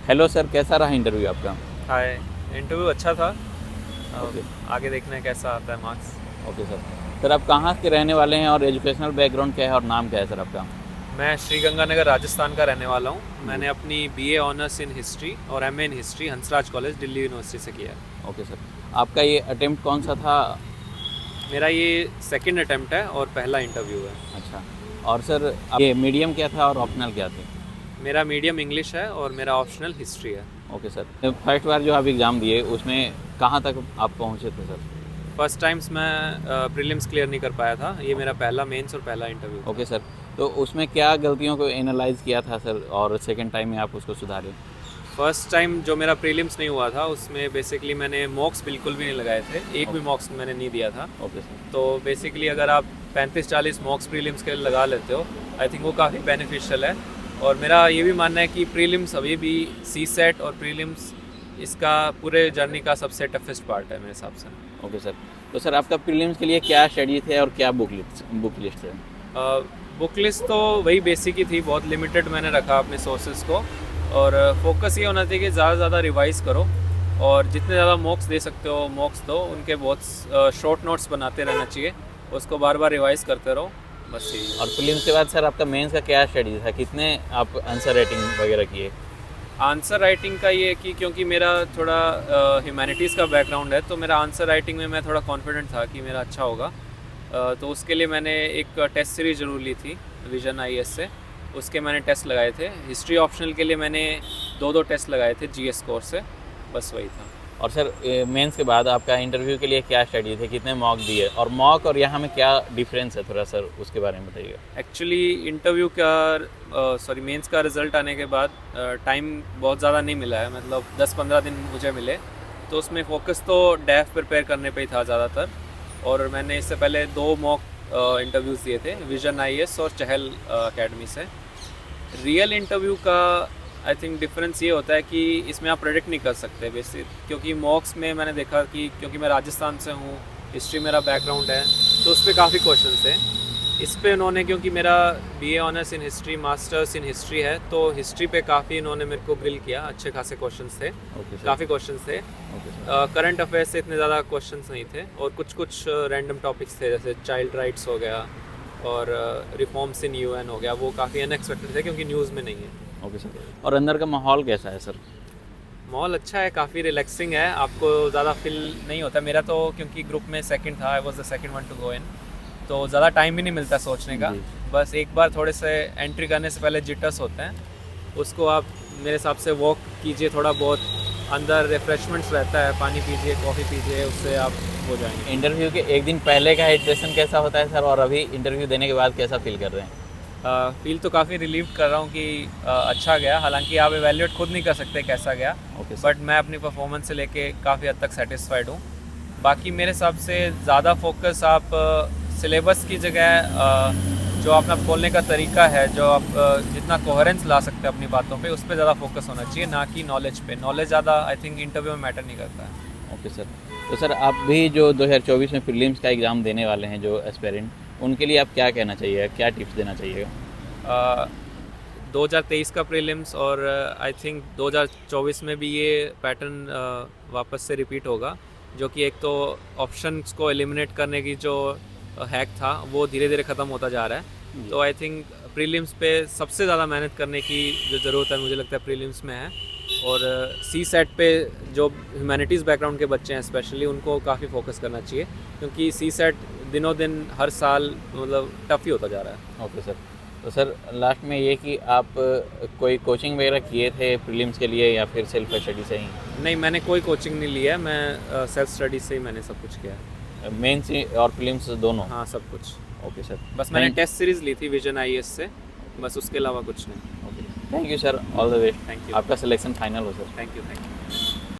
Hello sir, कैसा रहा interview आपका? हाय। इंटरव्यू अच्छा था। अब ओके। आगे देखना है कैसा आता है मार्क्स। Okay sir. सर आप कहाँ के रहने वाले हैं और एजुकेशनल बैकग्राउंड क्या है और नाम क्या है सर आपका? मैं श्रीगंगानगर राजस्थान का रहने वाला हूँ। जी। मैंने अपनी बीए ऑनर्स इन हिस्ट्री और MA in history Hansraj college Delhi university से किया है। Okay sir. आपका ये अटेम्प्ट कौन सा था? मेरा ये सेकंड अटेम्प्ट है और पहला इंटरव्यू है। अच्छा। और सर ये मीडियम क्या था और ऑप्शनल क्या थे? मेरा मीडियम इंग्लिश है और मेरा ऑप्शनल हिस्ट्री है। Okay sir. फर्स्ट बार जो आप एग्ज़ाम दिए उसमें कहाँ तक आप पहुँचे थे सर? फर्स्ट टाइम्स मैं प्रीलिम्स क्लियर नहीं कर पाया था। ये मेरा पहला मेंस और पहला इंटरव्यू था। Okay sir. तो उसमें क्या गलतियों को एनालाइज किया था सर और सेकंड टाइम में आप उसको सुधारे? फर्स्ट टाइम जो मेरा प्रीलिम्स नहीं हुआ था उसमें बेसिकली मैंने मॉक्स बिल्कुल भी नहीं लगाए थे। एक भी मॉक्स मैंने नहीं दिया था। Okay sir. तो बेसिकली अगर आप 35-40 मॉक्स प्रीलिम्स के लिए लगा लेते हो, आई थिंक वो काफ़ी बेनिफिशियल है। और मेरा ये भी मानना है कि प्रीलिम्स अभी भी सी सेट और प्रीलिम्स इसका पूरे जर्नी का सबसे टफेस्ट पार्ट है मेरे हिसाब से। Okay sir. तो सर आपका प्रीलिम्स के लिए क्या स्टडी थे और क्या बुक लिस्ट है? बुक लिस्ट तो वही बेसिक ही थी, बहुत लिमिटेड मैंने रखा अपने सोर्सेज को। और फोकस ये होना चाहिए कि ज़्यादा से ज़्यादा रिवाइज करो और जितने ज़्यादा मॉक्स दे सकते हो मॉक्स दो। उनके बहुत शॉर्ट नोट्स बनाते रहना चाहिए, उसको बार बार रिवाइज करते रहो, बस यही। और प्रीलिम्स के बाद सर आपका मेंस का क्या स्टडी था? कितने आप आंसर राइटिंग वगैरह किए? आंसर राइटिंग का ये है कि क्योंकि मेरा थोड़ा ह्यूमैनिटीज़ का बैकग्राउंड है तो मेरा आंसर राइटिंग में मैं थोड़ा कॉन्फिडेंट था कि मेरा अच्छा होगा। तो उसके लिए मैंने एक टेस्ट सीरीज ज़रूर ली थी विजन आईएएस से। उसके मैंने टेस्ट लगाए थे। हिस्ट्री ऑप्शनल के लिए मैंने दो टेस्ट लगाए थे जीएस स्कोर से, बस वही था। और सर मेंस के बाद आपका इंटरव्यू के लिए क्या स्टडी थे? कितने मॉक दिए और मॉक और यहाँ में क्या डिफरेंस है, थोड़ा सर उसके बारे में बताइएगा। एक्चुअली इंटरव्यू का मेंस का रिज़ल्ट आने के बाद टाइम बहुत ज़्यादा नहीं मिला है, मतलब 10-15 दिन मुझे मिले। तो उसमें फोकस तो डेफ प्रिपेयर करने पे ही था ज़्यादातर। और मैंने इससे पहले 2 मॉक इंटरव्यूज़ दिए थे, विजन आईएएस और चहल अकेडमी से। रियल इंटरव्यू का आई थिंक डिफरेंस ये होता है कि इसमें आप प्रेडिक्ट नहीं कर सकते बेसिक, क्योंकि मॉक्स में मैंने देखा कि क्योंकि मैं राजस्थान से हूँ, हिस्ट्री मेरा बैकग्राउंड है, तो उस पर काफ़ी क्वेश्चन थे। इस पे उन्होंने, क्योंकि मेरा BA honours in history masters in history है, तो हिस्ट्री पे काफ़ी इन्होंने मेरे को ग्रिल किया। अच्छे खासे क्वेश्चंस थे, ओके सर। काफ़ी क्वेश्चंस थे। Okay sir. करंट अफेयर्स से इतने ज़्यादा क्वेश्चंस नहीं थे और कुछ रैंडम टॉपिक्स थे, जैसे चाइल्ड राइट्स हो गया और रिफॉर्म्स इन यूएन हो गया। वो काफ़ी अनएक्सपेक्टेड थे क्योंकि न्यूज़ में नहीं है। Okay sir. और अंदर का माहौल कैसा है सर? मॉल अच्छा है, काफ़ी रिलैक्सिंग है, आपको ज़्यादा फील नहीं होता। मेरा तो क्योंकि ग्रुप में सेकंड था, I was the second one to go in, तो ज़्यादा टाइम भी नहीं मिलता सोचने का। जी। बस एक बार थोड़े से एंट्री करने से पहले जिटर्स होते हैं, उसको आप मेरे हिसाब से वॉक कीजिए थोड़ा बहुत, अंदर रिफ्रेशमेंट्स रहता है, पानी पीजिए, कॉफ़ी पीजिए, उससे आप हो जाएंगे। इंटरव्यू के एक दिन पहले का हाइड्रेशन कैसा होता है सर और अभी इंटरव्यू देने के बाद कैसा फील कर रहे हैं? फील तो काफ़ी रिलीव कर रहा हूँ कि अच्छा गया। हालांकि आप एवेल्यूएट खुद नहीं कर सकते कैसा गया, ओके सर। बट मैं अपनी परफॉर्मेंस से लेके काफ़ी हद तक सेटिस्फाइड हूँ। बाकी मेरे हिसाब से ज़्यादा फोकस आप सिलेबस की जगह जो अपना बोलने का तरीका है, जो आप जितना कोहेरेंस ला सकते हैं अपनी बातों पे, उस पर ज़्यादा फोकस होना चाहिए, ना कि नॉलेज पे। नॉलेज ज़्यादा आई थिंक इंटरव्यू में मैटर नहीं करता है। Okay sir. तो सर आप भी जो 2024 में प्रीलिम्स का एग्ज़ाम देने वाले हैं, जो एस्पिरेंट, उनके लिए आप क्या कहना चाहिए, क्या टिप्स देना चाहिएगा? 2023 का प्रीलिम्स और आई थिंक 2024 में भी ये पैटर्न वापस से रिपीट होगा, जो कि एक तो ऑप्शंस को एलिमिनेट करने की जो हैक था वो धीरे धीरे ख़त्म होता जा रहा है। तो आई थिंक प्रीलिम्स पे सबसे ज़्यादा मेहनत करने की जो ज़रूरत है, मुझे लगता है प्रीलिम्स में है। और सी सेट पे जो ह्यूमैनिटीज़ बैकग्राउंड के बच्चे हैं स्पेशली, उनको काफ़ी फोकस करना चाहिए, क्योंकि सी सेट दिनों दिन हर साल मतलब टफ ही होता जा रहा है। Okay sir. तो सर लास्ट में ये कि आप कोई कोचिंग वगैरह किए थे प्रीलिम्स के लिए या फिर सेल्फ स्टडी से ही? नहीं, मैंने कोई कोचिंग नहीं लिया है, मैं सेल्फ स्टडी से ही मैंने सब कुछ किया है। मेंस और प्रीलिम्स दोनों? हाँ, सब कुछ। Okay sir. बस मैंने टेस्ट सीरीज़ ली थी विजन आईएएस से, बस उसके अलावा कुछ नहीं। Okay, thank you sir, all the best. Thank you. आपका सिलेक्शन फाइनल हो सर। Thank you.